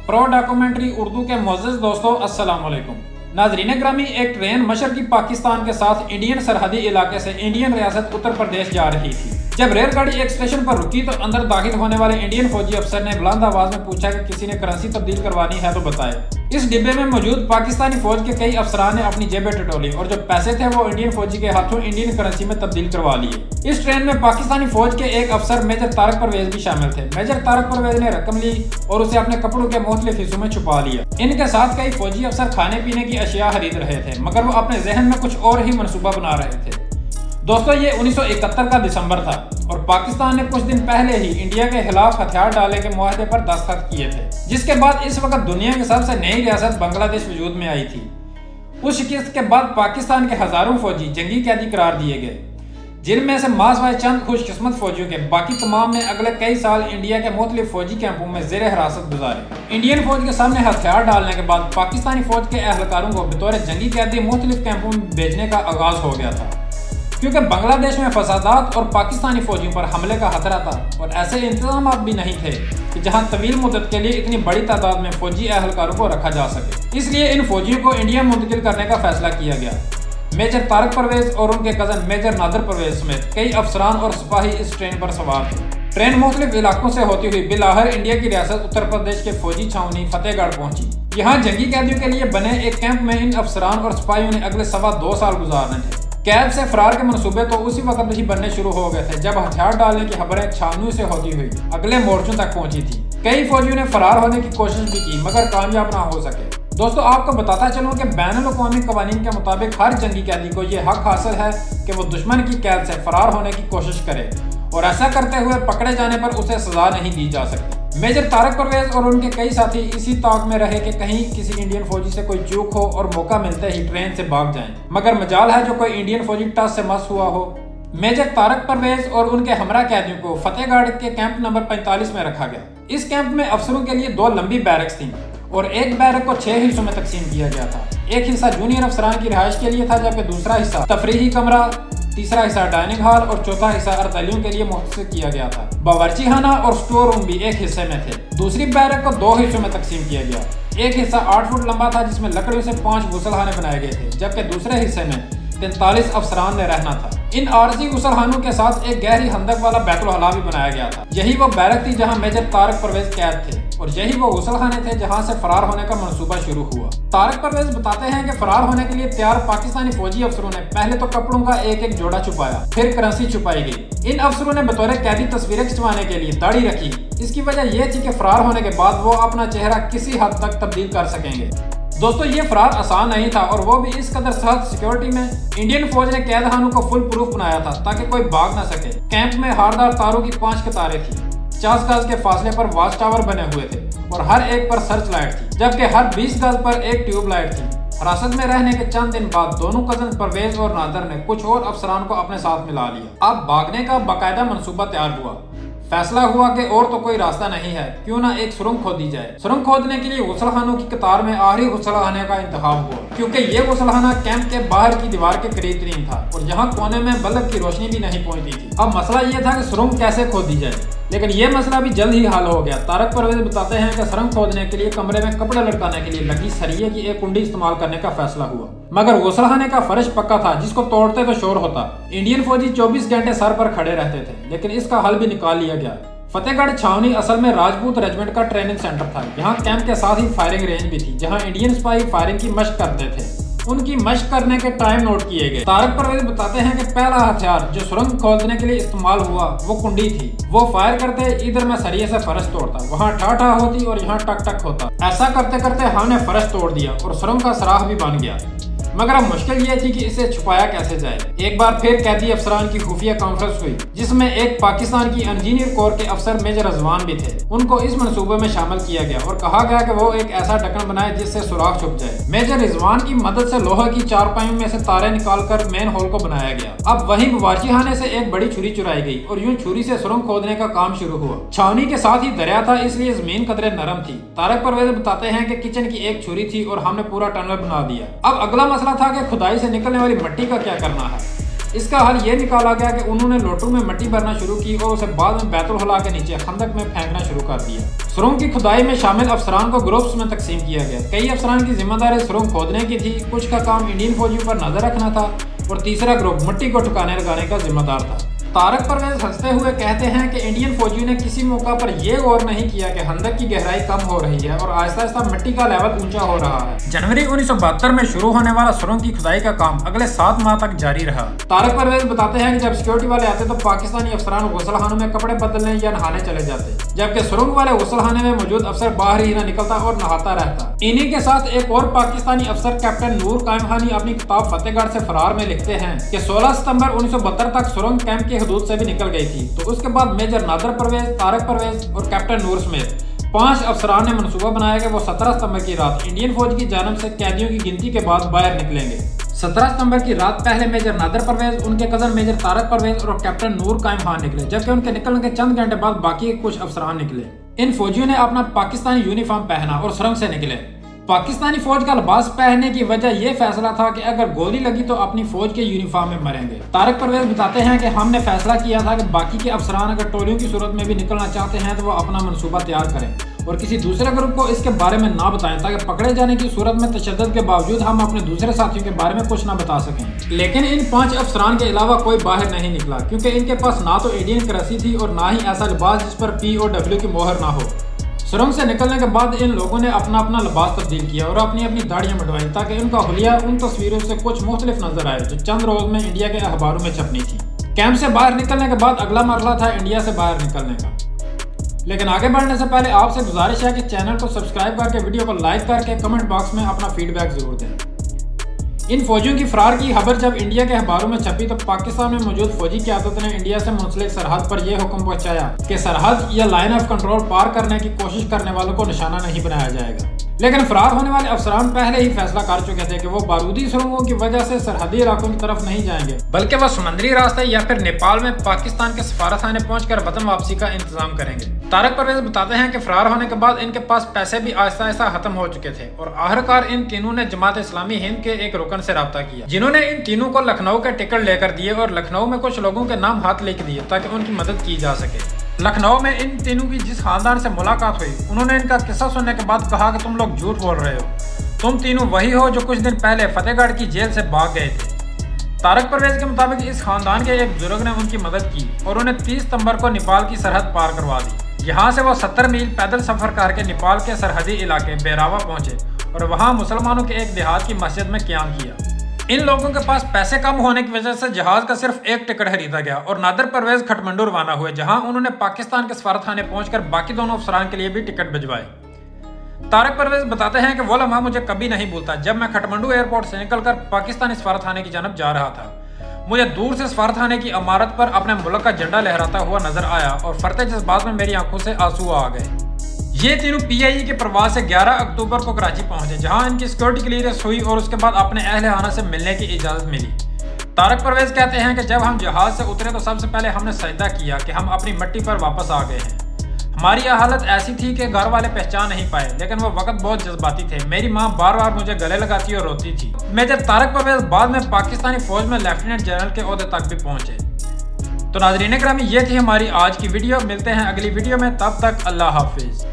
Pro documentary Urdu के मोअज़्ज़ज़ दोस्तों, अस्सलाम वालेकुम। नाज़रीन ग्रामी, एक ट्रेन मशरकी पाकिस्तान के साथ इंडियन सरहदी इलाके से इंडियन रियासत उत्तर प्रदेश जा रही थी। जब रेलगाड़ी एक स्टेशन पर रुकी तो अंदर दाखिल होने वाले इंडियन फौजी अफसर ने बुलंद आवाज में पूछा कि किसी ने करेंसी तब्दील करवानी है तो बताए। इस डिब्बे में मौजूद पाकिस्तानी फौज के कई अफसरान ने अपनी जेबें टटोली और जो पैसे थे वो इंडियन फौजी के हाथों इंडियन करेंसी में तब्दील करवा लिए। इस ट्रेन में पाकिस्तानी फौज के एक अफसर मेजर तारक परवेज भी शामिल थे। मेजर तारक परवेज ने रकम ली और उसे अपने कपड़ों के मुख्तलिफ हिस्सों में छुपा लिया। इनके साथ कई फौजी अफसर खाने पीने की अशिया खरीद रहे थे, मगर वो अपने जहन में कुछ और ही मनसूबा बना रहे थे। दोस्तों, ये 1971 का दिसंबर था और पाकिस्तान ने कुछ दिन पहले ही इंडिया के खिलाफ हथियार डाले के मुआहदे पर दस्तखत किए थे, जिसके बाद इस वक्त दुनिया की सबसे नई रियासत बांग्लादेश वजूद में आई थी। उस शिकस्त के बाद पाकिस्तान के हजारों फौजी जंगी कैदी करार दिए गए, जिनमें से मासवाए चंद खुशकिस्मत फौजियों के बाकी तमाम ने अगले कई साल इंडिया के मुख्तलिफ फौजी कैंपों में जेर हिरासत गुजारे। इंडियन फौज के सामने हथियार डालने के बाद पाकिस्तानी फौज के एहलकारों को बतौर जंगी कैदी मुख्तलिफ कैंपों में भेजने का आगाज हो गया था, क्योंकि बांग्लादेश में फसादात और पाकिस्तानी फौजियों पर हमले का खतरा था और ऐसे इंतजाम भी नहीं थे कि जहां तवील मुद्दत के लिए इतनी बड़ी तादाद में फौजी एहलकारों को रखा जा सके। इसलिए इन फौजियों को इंडिया मुंतकिल करने का फैसला किया गया। मेजर तारक परवेज और उनके कजन मेजर नादिर परवेज समेत कई अफसरान और सिपाही इस ट्रेन पर सवार थे। ट्रेन मुख्तलिफ इलाकों से होती हुई बिलाहर इंडिया की रियासत उत्तर प्रदेश के फौजी छावनी फतेहगढ़ पहुंची। यहाँ जंगी कैदियों के लिए बने एक कैंप में इन अफसरान और सिपाहियों ने अगले 2.25 साल गुजारने थे। कैद से फरार के मंसूबे तो उसी वक्त ही बनने शुरू हो गए थे जब हथियार डालने की खबरें छावनी से होती हुई अगले मोर्चों तक पहुंची थी। कई फौजियों ने फरार होने की कोशिश भी की, मगर कामयाब ना हो सके। दोस्तों, आपको बताता चलूं कि बैनुल-अक़वामी कवानीन के मुताबिक हर जंगी कैदी को यह हक हासिल है कि वो दुश्मन की कैद से फरार होने की कोशिश करे और ऐसा करते हुए पकड़े जाने पर उसे सजा नहीं दी जा सकती। मेजर तारक परवेज और उनके कई साथी इसी ताक में रहे कि कहीं किसी इंडियन फौजी से कोई चूक हो और मौका मिलते ही ट्रेन से भाग जाएं, मगर मजाल है जो कोई इंडियन फौजी टस से मस हुआ हो। मेजर तारक परवेज और उनके हमरा कैदियों को फतेहगढ़ के कैंप नंबर 45 में रखा गया। इस कैंप में अफसरों के लिए 2 लंबी बैरक्स थी और एक बैरक को 6 हिस्सों में तकसीम किया गया था। एक हिस्सा जूनियर अफसरान की रिहाइश के लिए था, जबकि दूसरा हिस्सा तफरीही कमरा, तीसरा हिस्सा डाइनिंग हॉल और चौथा हिस्सा अर्दलियों के लिए मुख्तसर किया गया था। बावर्चीखाना और स्टोर रूम भी एक हिस्से में थे। दूसरी बैरक को 2 हिस्सों में तकसीम किया गया। एक हिस्सा 8 फुट लंबा था जिसमें लकड़ियों से 5 गुसलखाने बनाए गए थे, जबकि दूसरे हिस्से में 43 अफसरान ने रहना था। इन आरजी गुसलखानों के साथ एक गहरी हंदक वाला बैतुल हला भी बनाया गया था। यही वो बैरक थी जहां मेजर तारक परवेज कैद थे और यही वो गुसलखाने थे जहां से फरार होने का मंसूबा शुरू हुआ। तारक परवेज बताते हैं कि फरार होने के लिए तैयार पाकिस्तानी फौजी अफसरों ने पहले तो कपड़ों का एक एक जोड़ा छुपाया, फिर करेंसी छुपाई गई। इन अफसरों ने बतौर कैदी तस्वीरें खिंचवाने के लिए दाढ़ी रखी। इसकी वजह यह थी कि फरार होने के बाद वो अपना चेहरा किसी हद तक तब्दील कर सकेंगे। दोस्तों, ये फरार आसान नहीं था और वो भी इस कदर सख्त सिक्योरिटी में। इंडियन फौज ने कैद खानों को फुल प्रूफ बनाया था ताकि कोई भाग ना सके। कैंप में हारदार तारों की 5 कतारें थी, 50 गज के फासले पर वॉच टावर बने हुए थे और हर एक पर सर्च लाइट थी, जबकि हर 20 गज पर एक ट्यूब लाइट थी। हिरासत में रहने के चंद दिन बाद दोनों कजन परवेज और नादर ने कुछ और अफसरान को अपने साथ मिला लिया। अब भागने का बाकायदा मंसूबा तैयार हुआ। फैसला हुआ कि और तो कोई रास्ता नहीं है, क्यों ना एक सुरंग खोदी जाए। सुरंग खोदने के लिए गुसलखानों की कतार में आखिरी गुसलखाने का इंतखाब हुआ, क्योंकि ये गुसलखाना कैंप के बाहर की दीवार के करीब तरीन था और यहाँ कोने में बल्ब की रोशनी भी नहीं पहुंचती थी। अब मसला ये था कि सुरंग कैसे खोदी जाए, लेकिन ये मसला भी जल्द ही हल हो गया। तारक परवेज बताते हैं कि सुरंग खोदने के लिए कमरे में कपड़े लटकाने के लिए लगी सरिये की एक कुंडी इस्तेमाल करने का फैसला हुआ, मगर गुसलखाने का फर्श पक्का था जिसको तोड़ते तो शोर होता। इंडियन फौजी 24 घंटे सर पर खड़े रहते थे, लेकिन इसका हल भी निकाल लिया गया। फतेहगढ़ छावनी असल में राजपूत रेजिमेंट का ट्रेनिंग सेंटर था। यहाँ कैंप के साथ ही फायरिंग रेंज भी थी, जहाँ इंडियन सिपाही फायरिंग की मशक करते थे। उनकी मशक करने के टाइम नोट किए गए। तारक परवेज बताते हैं कि पहला हथियार जो सुरंग खोदने के लिए इस्तेमाल हुआ वो कुंडी थी। वो फायर करते इधर में सरिये से फर्श तोड़ता, वहाँ ठा होती और यहाँ टक टक होता। ऐसा करते करते हमने फर्श तोड़ दिया और सुरंग का सराह भी बन गया, मगर अब मुश्किल ये थी कि इसे छुपाया कैसे जाए। एक बार फिर कैदी अफसरान की खुफिया कॉन्फ्रेंस हुई, जिसमें एक पाकिस्तान की इंजीनियर कोर के अफसर मेजर रिजवान भी थे। उनको इस मंसूबे में शामिल किया गया और कहा गया कि वो एक ऐसा ढक्कन बनाए जिससे सुराख छुप जाए। मेजर रिजवान की मदद से लोहे की चारपाइयों में से तारे निकालकर मेन होल को बनाया गया। अब वहीं बावर्चीखाने से एक बड़ी छुरी चुराई गई और यूं छुरी से सुरंग खोदने का काम शुरू हुआ। छावनी के साथ ही दरिया था, इसलिए जमीन कदरे नरम थी। तारक परवेज बताते हैं कि किचन की एक छुरी थी और हमने पूरा टनल बना दिया। अब अगला मसला था कि खुदाई से निकलने वाली मिट्टी का क्या करना है। इसका हल ये निकाला गया कि उन्होंने लोटू में मिट्टी भरना शुरू की और उसे बाद में बैतुल हुला के नीचे खंदक में फेंकना शुरू कर दिया। सुरंग की खुदाई में शामिल अफसरान को ग्रुप्स में तकसीम किया गया। कई अफसरान की जिम्मेदारी सुरंग खोदने की थी, कुछ का काम इंडियन फौजियों पर नजर रखना था और तीसरा ग्रुप मिट्टी को ठिकाने लगाने का जिम्मेदार था। तारक परवेज हंसते हुए कहते हैं कि इंडियन फौजियों ने किसी मौका पर यह गौर नहीं किया कि खंदक की गहराई कम हो रही है और आहिस्ता आहिस्ता मिट्टी का लेवल ऊंचा हो रहा है। जनवरी 1972 में शुरू होने वाला सुरंग की खुदाई का काम अगले 7 माह तक जारी रहा। तारक परवेज बताते हैं कि जब सिक्योरिटी वाले आते तो पाकिस्तानी अफसरान गुसलखानों में कपड़े बदलने या नहाने चले जाते, जबकि सुरंग वाले गुसलखाने में मौजूद अफसर बाहर ही न निकलता और नहाता रहता। इन्हीं के साथ एक और पाकिस्तानी अफसर कैप्टन नूर कायम खानी अपनी किताब फतेहगढ़ से फरार में लिखते हैं कि 16 सितंबर 1972 तक सुरंग कैंप की हदूद से भी निकल गई थी। तो उसके बाद मेजर नादर परवेज, तारक परवेज और कैप्टन नूर समेत 5 अफसरान ने मनसूबा बनाया कि वो 17 सितंबर की रात इंडियन फौज की जानिब से कैदियों की गिनती के बाद बाहर निकलेंगे। 17 सितंबर की रात पहले मेजर नादर परवेज, उनके कजन मेजर तारक परवेज और कैप्टन नूर कायम खान निकले, जबकि उनके निकलने के चंद घंटे बाद बाकी कुछ अफसरान निकले। इन फौजियों ने अपना पाकिस्तानी यूनिफॉर्म पहना और सुरंग से निकले। पाकिस्तानी फौज का लिबास पहनने की वजह यह फैसला था कि अगर गोली लगी तो अपनी फौज के यूनिफॉर्म में मरेंगे। तारक परवेज बताते हैं कि हमने फैसला किया था कि बाकी के अफसरान अगर टोलियों की सूरत में भी निकलना चाहते हैं तो वो अपना मनसूबा तैयार करें और किसी दूसरे ग्रुप को इसके बारे में ना बताएं, ताकि पकड़े जाने की सूरत में तशद्दुद के बावजूद हम अपने दूसरे साथियों के बारे में कुछ ना बता सकें। लेकिन इन 5 अफसरान के अलावा कोई बाहर नहीं निकला, क्योंकि इनके पास ना तो इंडियन करेंसी थी और ना ही ऐसा लिबास जिस पर POW की मोहर ना हो। सुरंग से निकलने के बाद इन लोगों ने अपना अपना लिबास तब्दील किया और अपनी अपनी दाढ़ियां मंडवाई, ताकि उनका हुलिया उन तस्वीरों से कुछ मुख्तलिफ नजर आए जो चंद रोज में इंडिया के अखबारों में छपनी थी। कैंप से बाहर निकलने के बाद अगला मरहला था इंडिया से बाहर निकलने का। लेकिन आगे बढ़ने से पहले आपसे गुजारिश है कि चैनल को सब्सक्राइब करके वीडियो को लाइक करके कमेंट बॉक्स में अपना फीडबैक जरूर दें। इन फौजियों की फरार की खबर जब इंडिया के अखबारों में छपी तो पाकिस्तान में मौजूद फौजी क़यादत ने इंडिया से मुंसलिक सरहद पर यह हुक्म पहुंचाया कि सरहद या लाइन ऑफ कंट्रोल पार करने की कोशिश करने वालों को निशाना नहीं बनाया जाएगा। लेकिन फरार होने वाले अफसरान पहले ही फैसला कर चुके थे कि वो बारूदी सुरंगों की वजह से सरहदी इलाकों की तरफ नहीं जाएंगे, बल्कि वह समुद्री रास्ते या फिर नेपाल में पाकिस्तान के सफारतखाने पहुंचकर वतन वापसी का इंतजाम करेंगे। तारक परवेज बताते हैं कि फरार होने के बाद इनके पास पैसे भी आहिस्ता आहिस्ता खत्म हो चुके थे और आखिरकार इन तीनों ने जमात इस्लामी हिंद के एक रुकन से राब्ता किया, जिन्होंने इन तीनों को लखनऊ के टिकट लेकर दिए और लखनऊ में कुछ लोगों के नाम हाथ लिख दिए ताकि उनकी मदद की जा सके। लखनऊ में इन तीनों की जिस खानदान से मुलाकात हुई, उन्होंने इनका किस्सा सुनने के बाद कहा कि तुम लोग झूठ बोल रहे हो, तुम तीनों वही हो जो कुछ दिन पहले फतेहगढ़ की जेल से भाग गए थे। तारक परवेज के मुताबिक इस खानदान के एक बुजुर्ग ने उनकी मदद की और उन्हें 30 सितंबर को नेपाल की सरहद पार करवा दी। यहाँ से वो 70 मील पैदल सफर करके नेपाल के सरहदी इलाके बेरावा पहुंचे और वहाँ मुसलमानों के एक देहात की मस्जिद में क़याम किया। इन लोगों के पास पैसे कम होने की वजह से जहाज का सिर्फ एक टिकट खरीदा गया और नादर परवेज खटमंडू रवाना हुए, जहां उन्होंने पाकिस्तान के सफारतखाने पहुंचकर बाकी दोनों अफसरान के लिए भी टिकट भिजवाए। तारक परवेज बताते हैं कि वो लम्हा मुझे कभी नहीं भूलता जब मैं खटमंडू एयरपोर्ट से निकलकर पाकिस्तानी सफारतखाने की जानब जा रहा था। मुझे दूर से सफारतखाने की इमारत पर अपने मुल्क का झंडा लहराता हुआ नजर आया और फरते जज्बात में मेरी आंखों से आंसू आ गए। ये तीनों PIE के प्रवास से 11 अक्टूबर को कराची पहुंचे, जहां इनकी सिक्योरिटी क्लियरेंस हुई और उसके बाद अपने अहले खाना से मिलने की इजाजत मिली। तारक परवेज कहते हैं कि जब हम जहाज से उतरे तो सबसे पहले हमने सजदा किया कि हम अपनी मिट्टी पर वापस आ गए हैं। हमारी हालत ऐसी थी कि घर वाले पहचान नहीं पाए, लेकिन वो वक्त बहुत जज्बाती थे। मेरी माँ बार बार मुझे गले लगाती और रोती थी। मेजर तारक परवेज बाद में पाकिस्तानी फौज में लेफ्टिनेंट जनरल के ओहदे तक भी पहुंचे। तो नाज़रीन गिरामी, ये थी हमारी आज की वीडियो। मिलते हैं अगली वीडियो में, तब तक अल्लाह हाफिज।